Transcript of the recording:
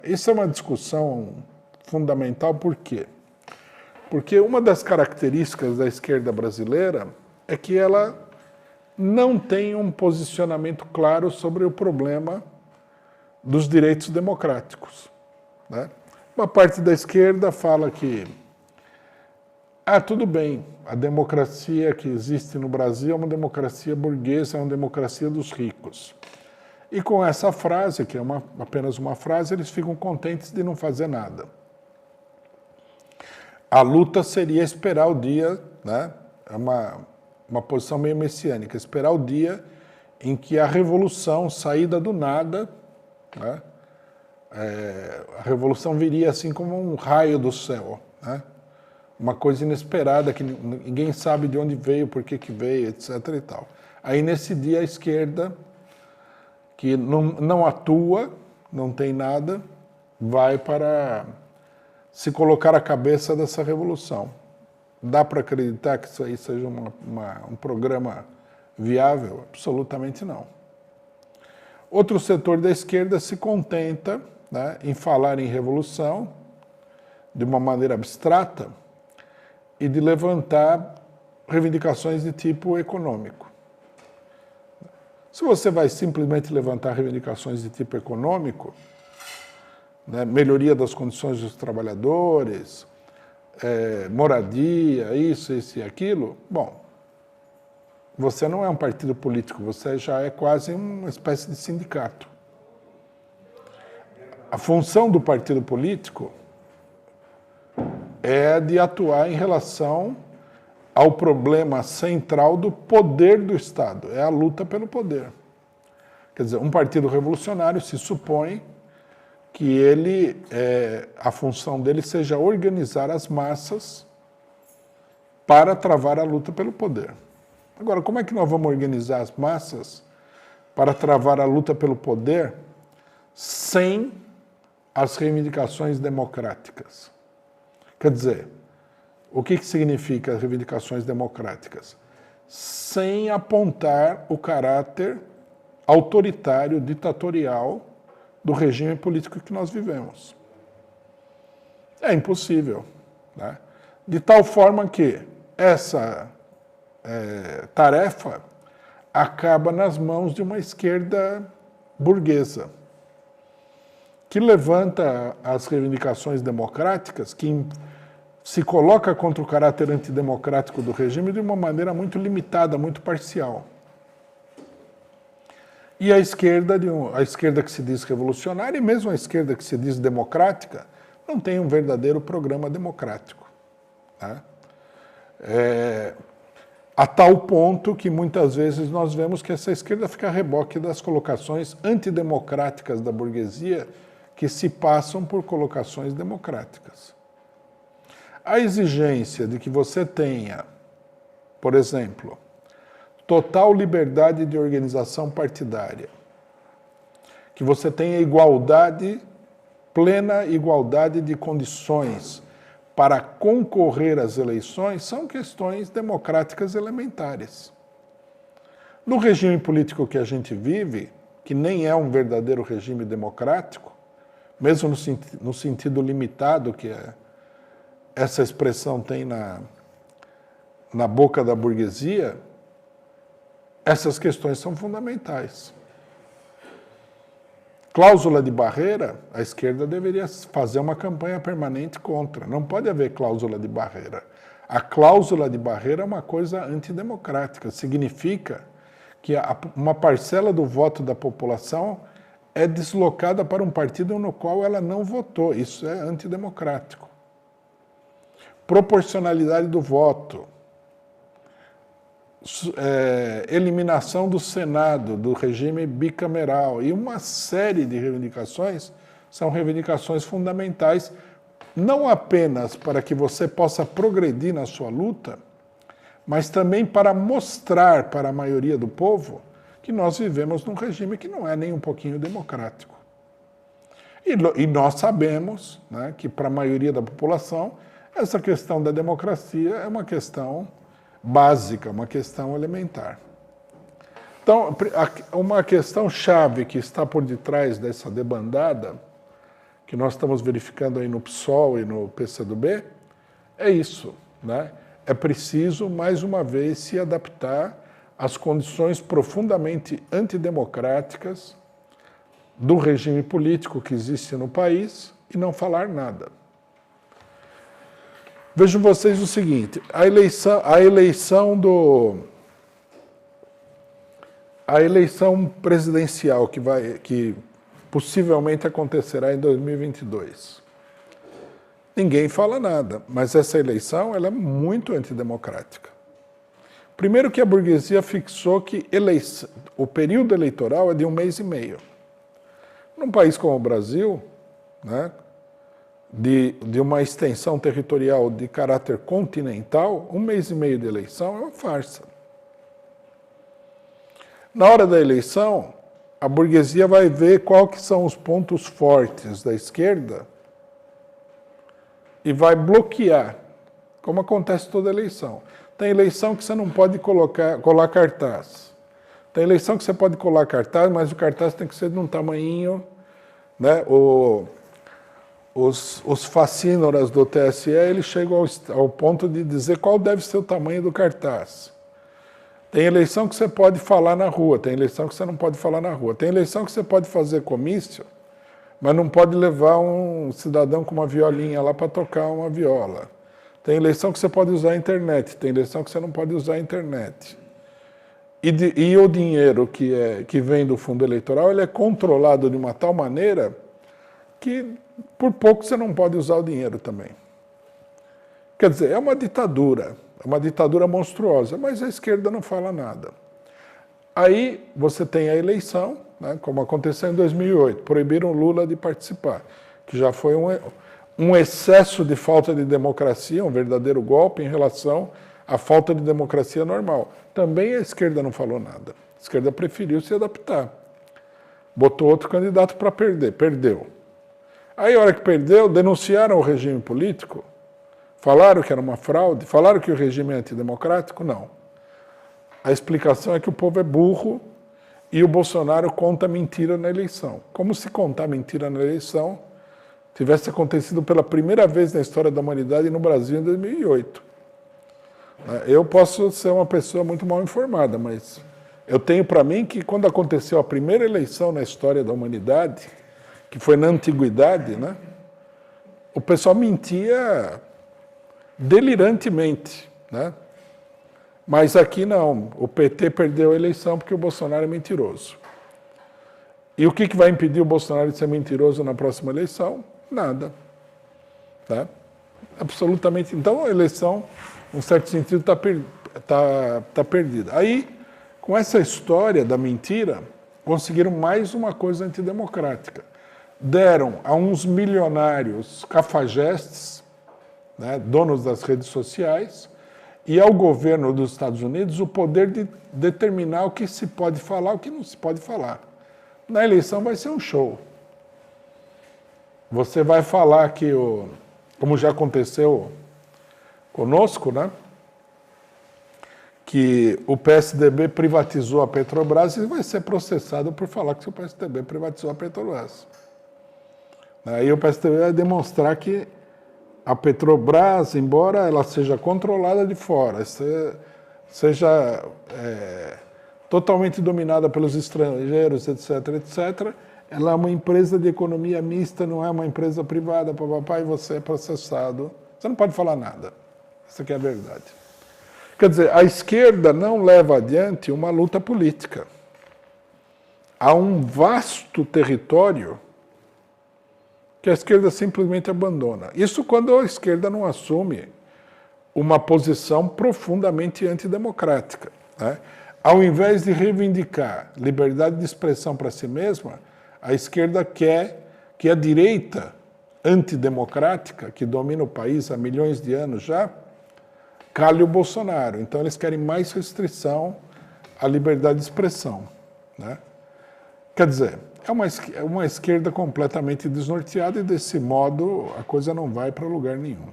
Isso é uma discussão fundamental, por quê? Porque uma das características da esquerda brasileira é que ela não tem um posicionamento claro sobre o problema dos direitos democráticos, né? Uma parte da esquerda fala que tudo bem, a democracia que existe no Brasil é uma democracia burguesa, é uma democracia dos ricos. E com essa frase, que é apenas uma frase, eles ficam contentes de não fazer nada. A luta seria esperar o dia, né? É uma posição meio messiânica, esperar o dia em que a revolução, saída do nada, né? A revolução viria assim como um raio do céu, né? Uma coisa inesperada, que ninguém sabe de onde veio, por que veio, etc. e tal. Aí nesse dia a esquerda, que não atua, não tem nada, vai para se colocar à cabeça dessa revolução. Dá para acreditar que isso aí seja um programa viável? Absolutamente não. Outro setor da esquerda se contenta, né, em falar em revolução de uma maneira abstrata e de levantar reivindicações de tipo econômico. Se você vai simplesmente levantar reivindicações de tipo econômico, né, melhoria das condições dos trabalhadores, moradia, isso e aquilo, bom, você não é um partido político, você já é quase uma espécie de sindicato. A função do partido político é de atuar em relação ao problema central do poder do Estado, é a luta pelo poder. Quer dizer, um partido revolucionário se supõe que a função dele seja organizar as massas para travar a luta pelo poder. Agora, como é que nós vamos organizar as massas para travar a luta pelo poder sem as reivindicações democráticas? Quer dizer, o que significa as reivindicações democráticas? Sem apontar o caráter autoritário, ditatorial do regime político que nós vivemos. É impossível, né? De tal forma que essa tarefa acaba nas mãos de uma esquerda burguesa, que levanta as reivindicações democráticas, que se coloca contra o caráter antidemocrático do regime de uma maneira muito limitada, muito parcial. E a esquerda que se diz revolucionária, e mesmo a esquerda que se diz democrática, não tem um verdadeiro programa democrático, né? A tal ponto que muitas vezes nós vemos que essa esquerda fica a reboque das colocações antidemocráticas da burguesia que se passam por colocações democráticas. A exigência de que você tenha, por exemplo, total liberdade de organização partidária, que você tenha plena igualdade de condições para concorrer às eleições, são questões democráticas elementares. No regime político que a gente vive, que nem é um verdadeiro regime democrático, mesmo no sentido limitado que essa expressão tem na boca da burguesia, essas questões são fundamentais. Cláusula de barreira, a esquerda deveria fazer uma campanha permanente contra. Não pode haver cláusula de barreira. A cláusula de barreira é uma coisa antidemocrática. Significa que uma parcela do voto da população é deslocada para um partido no qual ela não votou. Isso é antidemocrático. Proporcionalidade do voto. Eliminação do Senado, do regime bicameral e uma série de reivindicações são reivindicações fundamentais, não apenas para que você possa progredir na sua luta, mas também para mostrar para a maioria do povo que nós vivemos num regime que não é nem um pouquinho democrático. E nós sabemos, né, que para a maioria da população essa questão da democracia é uma questão básica, uma questão elementar. Então, uma questão chave que está por detrás dessa debandada, que nós estamos verificando aí no PSOL e no PCdoB, é isso, né? É preciso, mais uma vez, se adaptar às condições profundamente antidemocráticas do regime político que existe no país e não falar nada. Vejam vocês o seguinte, a eleição presidencial que possivelmente acontecerá em 2022. Ninguém fala nada, mas essa eleição ela é muito antidemocrática. Primeiro que a burguesia fixou que o período eleitoral é de 1 mês e meio. Num país como o Brasil, né, de uma extensão territorial de caráter continental, 1 mês e meio de eleição é uma farsa. Na hora da eleição, a burguesia vai ver quais que são os pontos fortes da esquerda e vai bloquear, como acontece toda eleição. Tem eleição que você não pode colar cartaz. Tem eleição que você pode colar cartaz, mas o cartaz tem que ser de um tamanhinho, né? Os facínoras do TSE, eles chegam ao ponto de dizer qual deve ser o tamanho do cartaz. Tem eleição que você pode falar na rua, tem eleição que você não pode falar na rua. Tem eleição que você pode fazer comício, mas não pode levar um cidadão com uma violinha lá para tocar uma viola. Tem eleição que você pode usar a internet, tem eleição que você não pode usar a internet. E o dinheiro que vem do fundo eleitoral, ele é controlado de uma tal maneira que por pouco você não pode usar o dinheiro também. Quer dizer, é uma ditadura monstruosa, mas a esquerda não fala nada. Aí você tem a eleição, né, como aconteceu em 2008, proibiram Lula de participar, que já foi um excesso de falta de democracia, um verdadeiro golpe em relação à falta de democracia normal. Também a esquerda não falou nada. A esquerda preferiu se adaptar. Botou outro candidato para perder, perdeu. Aí, a hora que perdeu, denunciaram o regime político, falaram que era uma fraude, falaram que o regime é antidemocrático? Não. A explicação é que o povo é burro e o Bolsonaro conta mentira na eleição. Como se contar mentira na eleição tivesse acontecido pela primeira vez na história da humanidade no Brasil em 2008. Eu posso ser uma pessoa muito mal informada, mas eu tenho para mim que quando aconteceu a primeira eleição na história da humanidade, que foi na antiguidade, né, o pessoal mentia delirantemente, né? Mas aqui não, o PT perdeu a eleição porque o Bolsonaro é mentiroso. E o que vai impedir o Bolsonaro de ser mentiroso na próxima eleição? Nada. Tá? Absolutamente. Então a eleição, em certo sentido, tá perdida. Aí, com essa história da mentira, conseguiram mais uma coisa antidemocrática. Deram a uns milionários cafajestes, né, donos das redes sociais, e ao governo dos Estados Unidos o poder de determinar o que se pode falar e o que não se pode falar. Na eleição vai ser um show. Você vai falar que, como já aconteceu conosco, né, que o PSDB privatizou a Petrobras e vai ser processado por falar que o PSDB privatizou a Petrobras. Aí o PSDB vai demonstrar que a Petrobras, embora ela seja controlada de fora, seja totalmente dominada pelos estrangeiros, etc., etc., ela é uma empresa de economia mista, não é uma empresa privada, papapá, e você é processado. Você não pode falar nada. Isso aqui é a verdade. Quer dizer, a esquerda não leva adiante uma luta política. Há um vasto território que a esquerda simplesmente abandona. Isso quando a esquerda não assume uma posição profundamente antidemocrática, né? Ao invés de reivindicar liberdade de expressão para si mesma, a esquerda quer que a direita antidemocrática, que domina o país há milhões de anos já, cale o Bolsonaro. Então eles querem mais restrição à liberdade de expressão, né? Quer dizer, é uma esquerda completamente desnorteada e, desse modo, a coisa não vai para lugar nenhum.